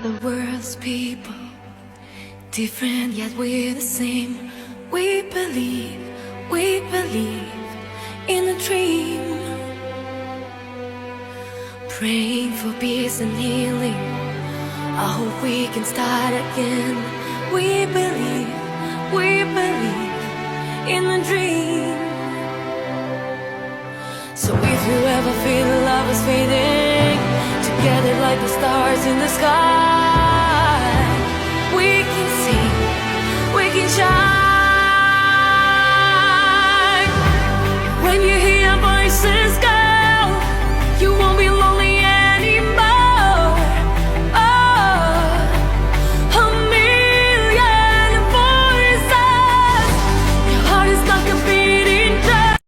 The world's people, different yet we're the same. We believe in a dream. Praying for peace and healing. I hope we can start again. We believe in a dream. So if you ever feel love is fading, together like the stars in the sky, we can sing, we can shine. When you hear voices